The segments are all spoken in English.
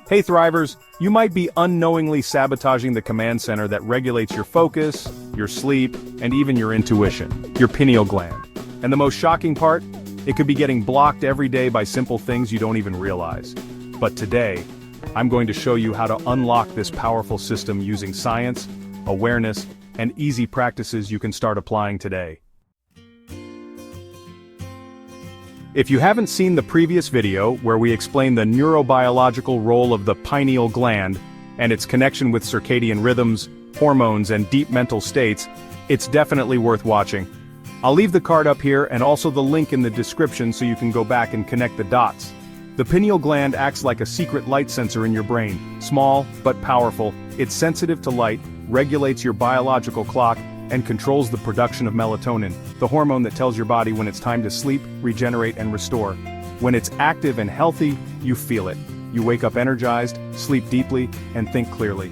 Hey Thrivers, you might be unknowingly sabotaging the command center that regulates your focus, your sleep, and even your intuition, your pineal gland. And the most shocking part? It could be getting blocked every day by simple things you don't even realize. But today, I'm going to show you how to unlock this powerful system using science, awareness, and easy practices you can start applying today. If you haven't seen the previous video where we explain the neurobiological role of the pineal gland and its connection with circadian rhythms, hormones, and deep mental states, it's definitely worth watching. I'll leave the card up here and also the link in the description so you can go back and connect the dots. The pineal gland acts like a secret light sensor in your brain, small but powerful. It's sensitive to light, regulates your biological clock, and controls the production of melatonin, the hormone that tells your body when it's time to sleep, regenerate, and restore. When it's active and healthy, you feel it. You wake up energized, sleep deeply, and think clearly.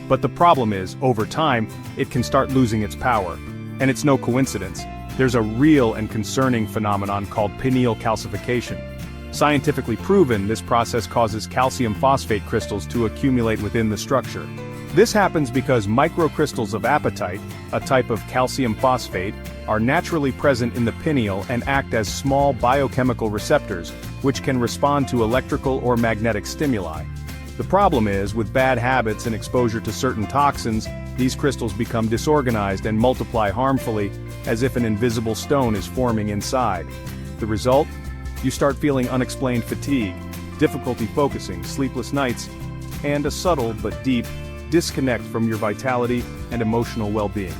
But the problem is, over time, it can start losing its power. And it's no coincidence. There's a real and concerning phenomenon called pineal calcification. Scientifically proven, this process causes calcium phosphate crystals to accumulate within the structure. This happens because microcrystals of apatite, a type of calcium phosphate, are naturally present in the pineal and act as small biochemical receptors, which can respond to electrical or magnetic stimuli. The problem is, with bad habits and exposure to certain toxins, these crystals become disorganized and multiply harmfully, as if an invisible stone is forming inside. The result? You start feeling unexplained fatigue, difficulty focusing, sleepless nights, and a subtle but deep disconnect from your vitality and emotional well-being.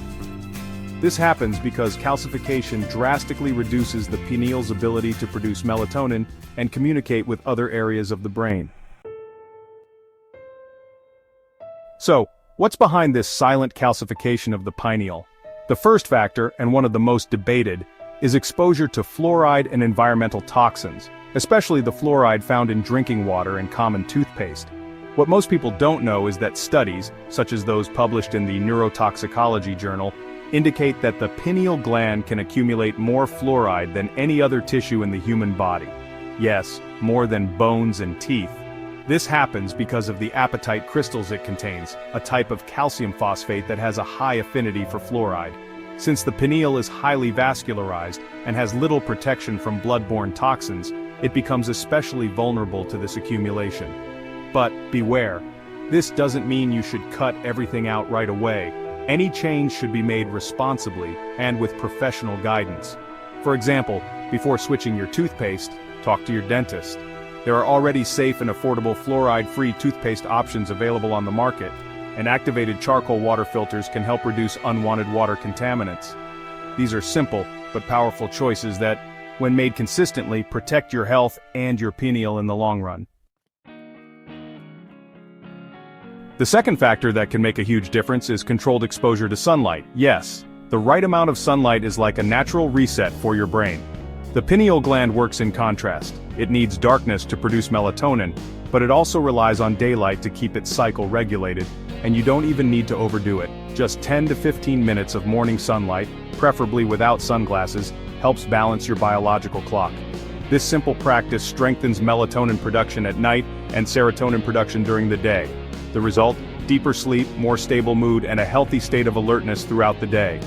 This happens because calcification drastically reduces the pineal's ability to produce melatonin and communicate with other areas of the brain. So, what's behind this silent calcification of the pineal? The first factor, and one of the most debated, is exposure to fluoride and environmental toxins, especially the fluoride found in drinking water and common toothpaste. What most people don't know is that studies, such as those published in the Neurotoxicology journal, indicate that the pineal gland can accumulate more fluoride than any other tissue in the human body. Yes, more than bones and teeth. This happens because of the apatite crystals it contains, a type of calcium phosphate that has a high affinity for fluoride. Since the pineal is highly vascularized and has little protection from blood-borne toxins, it becomes especially vulnerable to this accumulation. But beware, this doesn't mean you should cut everything out right away. Any change should be made responsibly and with professional guidance. For example, before switching your toothpaste, talk to your dentist. There are already safe and affordable fluoride-free toothpaste options available on the market, and activated charcoal water filters can help reduce unwanted water contaminants. These are simple but powerful choices that, when made consistently, protect your health and your pineal in the long run. The second factor that can make a huge difference is controlled exposure to sunlight. Yes, the right amount of sunlight is like a natural reset for your brain. The pineal gland works in contrast. It needs darkness to produce melatonin, but it also relies on daylight to keep its cycle regulated, and you don't even need to overdo it. Just 10 to 15 minutes of morning sunlight, preferably without sunglasses, helps balance your biological clock. This simple practice strengthens melatonin production at night and serotonin production during the day. The result? Deeper sleep, more stable mood, and a healthy state of alertness throughout the day.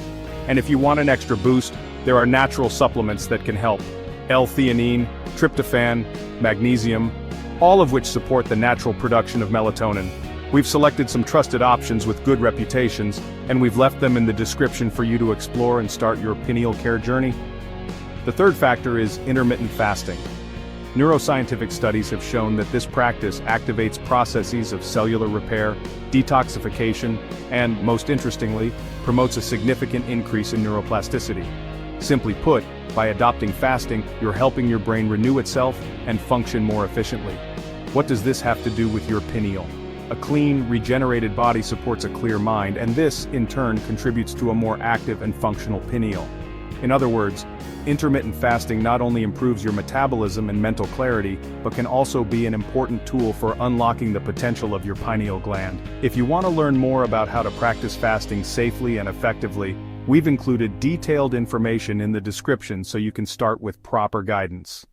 And if you want an extra boost, there are natural supplements that can help. L-theanine, tryptophan, magnesium, all of which support the natural production of melatonin. We've selected some trusted options with good reputations, and we've left them in the description for you to explore and start your pineal care journey. The third factor is intermittent fasting. Neuroscientific studies have shown that this practice activates processes of cellular repair, detoxification, and, most interestingly, promotes a significant increase in neuroplasticity. Simply put, by adopting fasting, you're helping your brain renew itself and function more efficiently. What does this have to do with your pineal? A clean, regenerated body supports a clear mind, and this, in turn, contributes to a more active and functional pineal. In other words, intermittent fasting not only improves your metabolism and mental clarity, but can also be an important tool for unlocking the potential of your pineal gland. If you want to learn more about how to practice fasting safely and effectively, we've included detailed information in the description so you can start with proper guidance.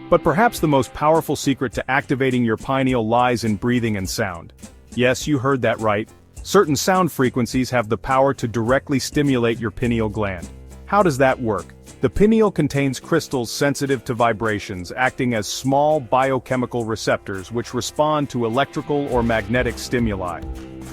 But perhaps the most powerful secret to activating your pineal lies in breathing and sound. Yes, you heard that right. Certain sound frequencies have the power to directly stimulate your pineal gland. How does that work? The pineal contains crystals sensitive to vibrations, acting as small biochemical receptors which respond to electrical or magnetic stimuli.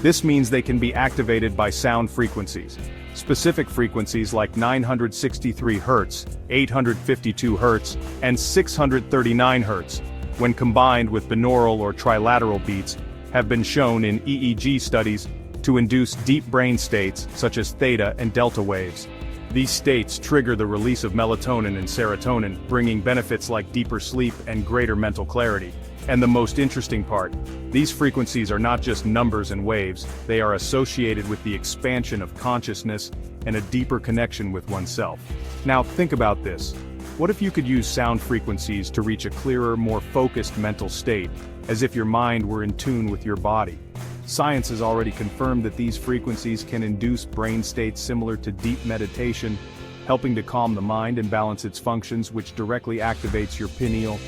This means they can be activated by sound frequencies. Specific frequencies like 963 Hz, 852 Hz, and 639 Hz, when combined with binaural or trilateral beats, have been shown in EEG studies to induce deep brain states such as theta and delta waves. These states trigger the release of melatonin and serotonin, bringing benefits like deeper sleep and greater mental clarity. And the most interesting part, these frequencies are not just numbers and waves, they are associated with the expansion of consciousness and a deeper connection with oneself. Now think about this. What if you could use sound frequencies to reach a clearer, more focused mental state, as if your mind were in tune with your body? Science has already confirmed that these frequencies can induce brain states similar to deep meditation, helping to calm the mind and balance its functions, which directly activates your pineal.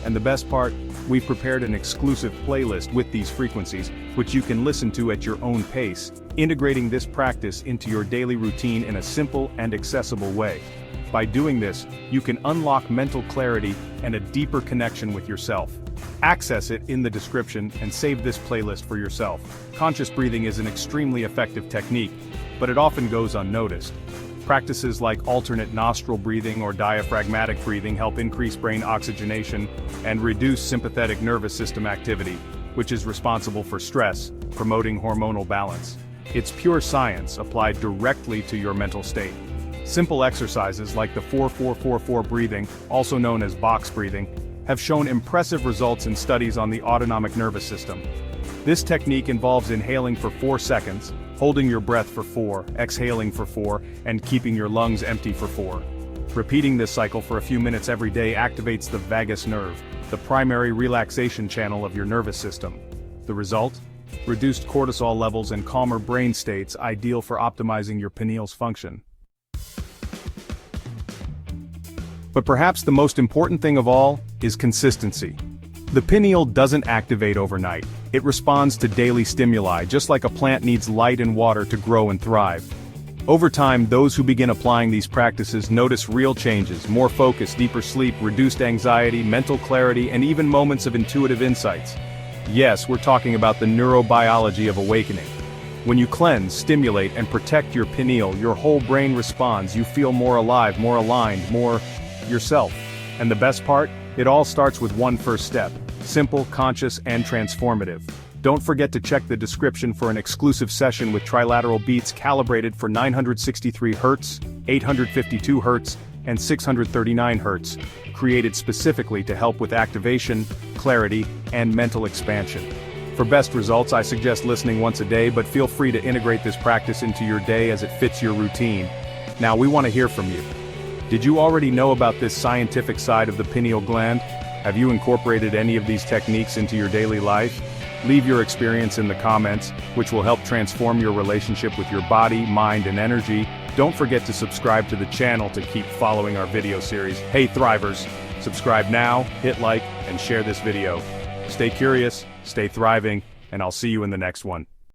And the best part, we've prepared an exclusive playlist with these frequencies, which you can listen to at your own pace, integrating this practice into your daily routine in a simple and accessible way. By doing this, you can unlock mental clarity and a deeper connection with yourself. Access it in the description and save this playlist for yourself. Conscious breathing is an extremely effective technique, but it often goes unnoticed. Practices like alternate nostril breathing or diaphragmatic breathing help increase brain oxygenation and reduce sympathetic nervous system activity, which is responsible for stress, promoting hormonal balance. It's pure science applied directly to your mental state. Simple exercises like the 4-4-4-4 breathing, also known as box breathing, have shown impressive results in studies on the autonomic nervous system. This technique involves inhaling for 4 seconds, holding your breath for 4, exhaling for 4, and keeping your lungs empty for 4. Repeating this cycle for a few minutes every day activates the vagus nerve, the primary relaxation channel of your nervous system. The result? Reduced cortisol levels and calmer brain states, ideal for optimizing your pineal's function. But perhaps the most important thing of all is consistency. The pineal doesn't activate overnight. It responds to daily stimuli, just like a plant needs light and water to grow and thrive. Over time, those who begin applying these practices notice real changes: more focus, deeper sleep, reduced anxiety, mental clarity, and even moments of intuitive insights. Yes, we're talking about the neurobiology of awakening. When you cleanse, stimulate, and protect your pineal, your whole brain responds. You feel more alive, more aligned, more yourself. And the best part? It all starts with one first step. Simple, conscious, and transformative. Don't forget to check the description for an exclusive session with trilateral beats calibrated for 963 Hz, 852 Hz, and 639 Hz, created specifically to help with activation, clarity, and mental expansion. For best results, I suggest listening once a day, but feel free to integrate this practice into your day as it fits your routine. Now, we want to hear from you. Did you already know about this scientific side of the pineal gland? Have you incorporated any of these techniques into your daily life? Leave your experience in the comments, which will help transform your relationship with your body, mind, and energy. Don't forget to subscribe to the channel to keep following our video series. Hey Thrivers, subscribe now, hit like, and share this video. Stay curious, stay thriving, and I'll see you in the next one.